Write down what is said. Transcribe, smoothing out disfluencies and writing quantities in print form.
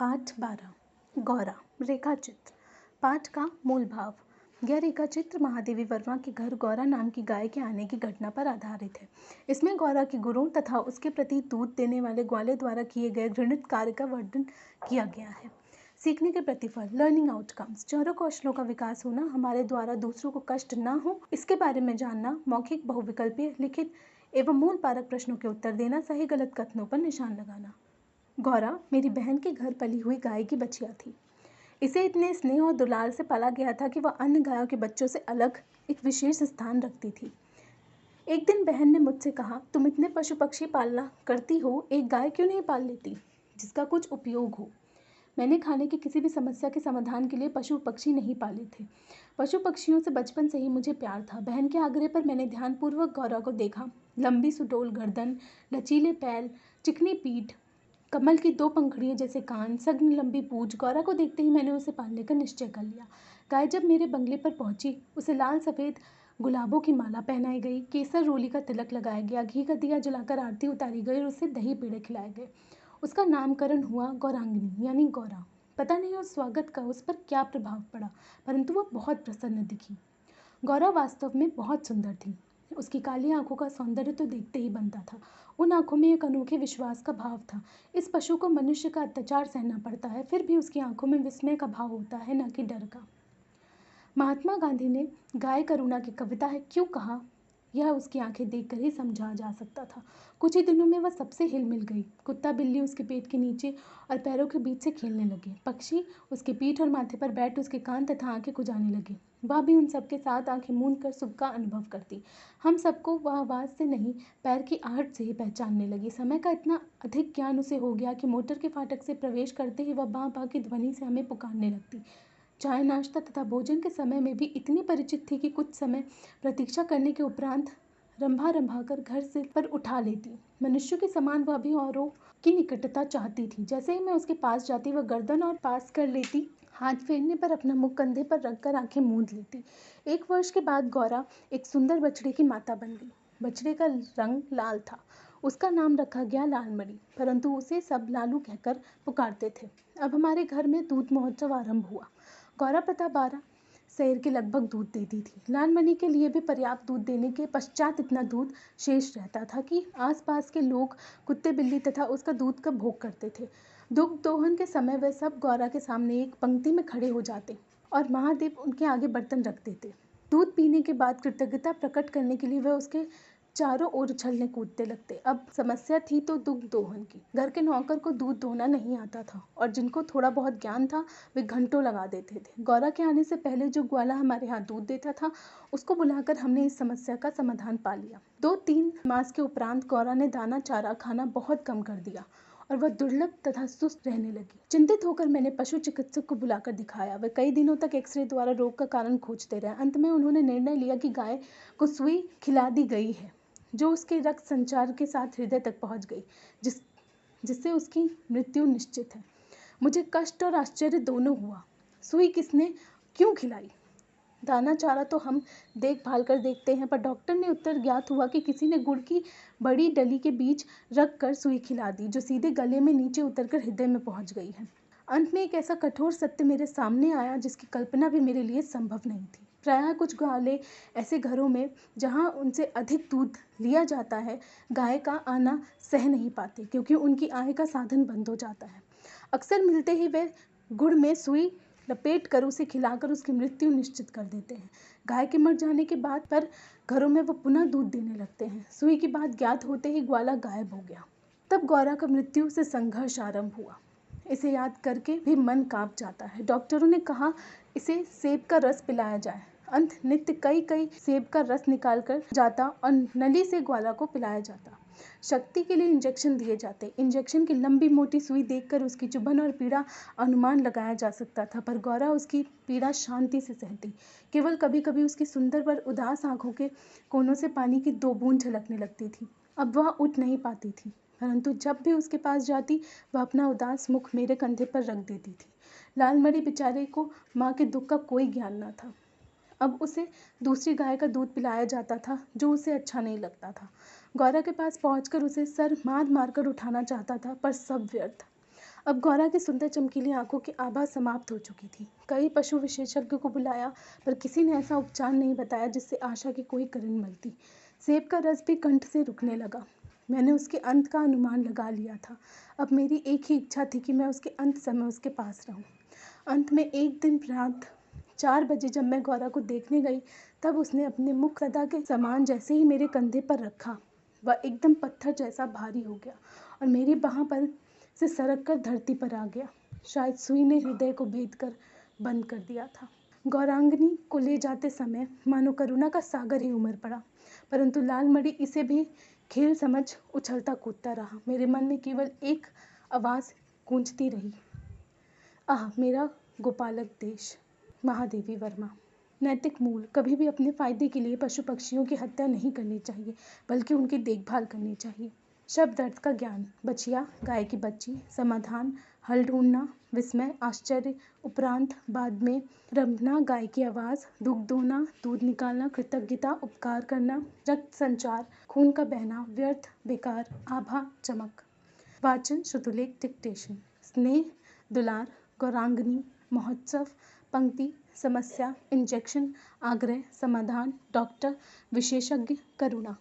पाठ 12 गौरा रेखाचित्र। पाठ का मूल भाव। यह रेखाचित्र महादेवी वर्मा के घर गौरा नाम की गाय के आने की घटना पर आधारित है। इसमें गौरा के गुरुओं तथा उसके प्रति दूध देने वाले ग्वाले द्वारा किए गए घृणित कार्य का वर्णन किया गया है। सीखने के प्रतिफल, लर्निंग आउटकम्स, चारों कौशलों का विकास होना, हमारे द्वारा दूसरों को कष्ट न हो इसके बारे में जानना, मौखिक, बहुविकल्पीय, लिखित एवं मूल पारक प्रश्नों के उत्तर देना, सही गलत कथनों पर निशान लगाना। गौरा मेरी बहन के घर पली हुई गाय की बछिया थी। इसे इतने स्नेह और दुलार से पाला गया था कि वह अन्य गायों के बच्चों से अलग एक विशेष स्थान रखती थी। एक दिन बहन ने मुझसे कहा, तुम इतने पशु पक्षी पालना करती हो, एक गाय क्यों नहीं पाल लेती जिसका कुछ उपयोग हो। मैंने खाने की किसी भी समस्या के समाधान के लिए पशु पक्षी नहीं पाले थे। पशु पक्षियों से बचपन से ही मुझे प्यार था। बहन के आग्रह पर मैंने ध्यानपूर्वक गौरा को देखा। लंबी सुडौल गर्दन, लचीले पैर, चिकनी पीठ, कमल की 2 पंखुड़ियों जैसे कान, सघन लंबी पूंछ। गौरा को देखते ही मैंने उसे पालने का निश्चय कर लिया। गाय जब मेरे बंगले पर पहुंची, उसे लाल सफ़ेद गुलाबों की माला पहनाई गई, केसर रोली का तिलक लगाया गया, घी का दिया जलाकर आरती उतारी गई और उसे दही पेड़े खिलाए गए। उसका नामकरण हुआ गौरांगिनी यानी गौरा। पता नहीं उस स्वागत का उस पर क्या प्रभाव पड़ा, परंतु वह बहुत प्रसन्न दिखी। गौरा वास्तव में बहुत सुंदर थी। उसकी काली आंखों का सौंदर्य तो देखते ही बनता था। उन आंखों में एक अनोखे विश्वास का भाव था। इस पशु को मनुष्य का अत्याचार सहना पड़ता है, फिर भी उसकी आंखों में विस्मय का भाव होता है, न कि डर का। महात्मा गांधी ने गाय करुणा की कविता है क्यों कहा, यह उसकी आंखें देखकर ही समझा जा सकता था। कुछ ही दिनों में वह सबसे हिल मिल गई। कुत्ता बिल्ली उसके पेट के नीचे और पैरों के बीच से खेलने लगे। पक्षी उसके पीठ और माथे पर बैठ उसके कान तथा आंखें खुजाने लगे। वह भी उन सबके साथ आंखें मूंद कर सुख का अनुभव करती। हम सबको वह आवाज़ से नहीं, पैर की आहट से ही पहचानने लगी। समय का इतना अधिक ज्ञान उसे हो गया कि मोटर के फाटक से प्रवेश करते ही वह बाँ बाँ की ध्वनि से हमें पुकारने लगती। चाय नाश्ता तथा भोजन के समय में भी इतनी परिचित थी कि कुछ समय प्रतीक्षा करने के उपरांत रंभा रंभा कर घर से पर उठा लेती। मनुष्यों के समान वह भी औरों की निकटता चाहती थी। जैसे ही मैं उसके पास जाती, वह गर्दन और पास कर लेती, हाथ फेरने पर अपना मुख कंधे पर रखकर आंखें मूंद लेती। 1 वर्ष के बाद गौरा एक सुंदर बछड़े की माता बन गई। बछड़े का रंग लाल था। उसका नाम रखा गया लालमणि, परंतु उसे सब लालू कहकर पुकारते थे। अब हमारे घर में दूध महोत्सव आरंभ हुआ। गौरा प्रताप 12 सेर के लगभग दूध देती थी। लालमणि के लिए भी पर्याप्त दूध देने के पश्चात इतना दूध शेष रहता था कि आसपास के लोग कुत्ते बिल्ली तथा उसका दूध का भोग करते थे। दुग्ध दोहन के समय वे सब गौरा के सामने एक पंक्ति में खड़े हो जाते और महादेव उनके आगे बर्तन रख देते। दूध पीने के बाद कृतज्ञता प्रकट करने के लिए वे उसके चारों ओर उछलने कूदते लगते। अब समस्या थी तो दुग्ध दोहन की। घर के नौकर को दूध दोहना नहीं आता था और जिनको थोड़ा बहुत ज्ञान था वे घंटों लगा देते थे। गौरा के आने से पहले जो ग्वाला हमारे यहाँ दूध देता था, उसको बुलाकर हमने इस समस्या का समाधान पा लिया। 2-3 मास के उपरांत गौरा ने दाना चारा खाना बहुत कम कर दिया और वह दुर्लभ तथा सुस्त रहने लगी। चिंतित होकर मैंने पशु चिकित्सक को बुलाकर दिखाया। वे कई दिनों तक एक्सरे द्वारा रोग का कारण खोजते रहे। अंत में उन्होंने निर्णय लिया कि गाय को सुई खिला दी गई है, जो उसके रक्त संचार के साथ हृदय तक पहुंच गई, जिससे उसकी मृत्यु निश्चित है। मुझे कष्ट और आश्चर्य दोनों हुआ। सुई किसने क्यों खिलाई? दाना चारा तो हम देखभाल कर देखते हैं, पर डॉक्टर ने उत्तर ज्ञात हुआ कि किसी ने गुड़ की बड़ी डली के बीच रख कर सुई खिला दी, जो सीधे गले में नीचे उतरकर हृदय में पहुंच गई है। अंत में एक ऐसा कठोर सत्य मेरे सामने आया जिसकी कल्पना भी मेरे लिए संभव नहीं थी। प्रायः कुछ ग्वाले ऐसे घरों में जहां उनसे अधिक दूध लिया जाता है, गाय का आना सह नहीं पाते, क्योंकि उनकी आय का साधन बंद हो जाता है। अक्सर मिलते ही वे गुड़ में सुई लपेट कर उसे खिलाकर उसकी मृत्यु निश्चित कर देते हैं। गाय के मर जाने के बाद पर घरों में वो पुनः दूध देने लगते हैं। सुई की बात ज्ञात होते ही ग्वाला गायब हो गया। तब गौरा का मृत्यु से संघर्ष आरंभ हुआ। इसे याद करके भी मन कांप जाता है। डॉक्टरों ने कहा इसे सेब का रस पिलाया जाए। अंत नित्य कई सेब का रस निकाल कर जाता और नली से ग्वाला को पिलाया जाता। शक्ति के लिए इंजेक्शन दिए जाते। इंजेक्शन की लंबी मोटी सुई देखकर उसकी चुभन और पीड़ा अनुमान लगाया जा सकता था, पर गौरा उसकी पीड़ा शांति से सहती। केवल कभी कभी उसकी सुंदर पर उदास आंखों के कोनों से पानी की 2 बूंद झलकने लगती थी। अब वह उठ नहीं पाती थी, परंतु जब भी उसके पास जाती, वह अपना उदास मुख मेरे कंधे पर रख देती थी। लालमणि बेचारे को माँ के दुख का कोई ज्ञान न था। अब उसे दूसरी गाय का दूध पिलाया जाता था, जो उसे अच्छा नहीं लगता था। गौरा के पास पहुंचकर उसे सर मार मार कर उठाना चाहता था, पर सब व्यर्थ। अब गौरा की सुंदर चमकीली आंखों की आभा समाप्त हो चुकी थी। कई पशु विशेषज्ञ को बुलाया, पर किसी ने ऐसा उपचार नहीं बताया जिससे आशा की कोई किरण मिलती। सेब का रस भी कंठ से रुकने लगा। मैंने उसके अंत का अनुमान लगा लिया था। अब मेरी एक ही इच्छा थी कि मैं उसके अंत समय उसके पास रहूं। अंत में एक दिन रात 4 बजे जब मैं गौरा को देखने गई, तब उसने अपने मुख सदा के समान जैसे ही मेरे कंधे पर रखा, वह एकदम पत्थर जैसा भारी हो गया और मेरी बाह पर से सरक कर धरती पर आ गया। शायद सुई ने हृदय को भेद कर बंद कर दिया था। गौरांगनी को ले जाते समय मानो करुणा का सागर ही उमड़ पड़ा, परंतु लालमणि इसे भी खेल समझ उछलता कूदता रहा। मेरे मन में केवल एक आवाज़ गूंजती रही, आह मेरा गोपालक देश। महादेवी वर्मा। नैतिक मूल। कभी भी अपने फायदे के लिए पशु पक्षियों की हत्या नहीं करनी चाहिए, बल्कि उनकी देखभाल करनी चाहिए। शब्द अर्थ का ज्ञान। बछिया, गाय की बच्ची। समाधान, हल ढूंढना। विस्मय, आश्चर्य। उपरांत, बाद में। रंभना, गाय की आवाज़। दुग्ध दोहना, दूध निकालना। कृतज्ञता, उपकार करना। रक्त संचार, खून का बहना। व्यर्थ, बेकार। आभा, चमक। वाचन, शुद्धलेख, डिक्टेशन। स्नेह, दुलार। गौरांगनी, महोत्सव। पंक्ति, समस्या, इंजेक्शन, आग्रह, समाधान, डॉक्टर, विशेषज्ञ, करुणा।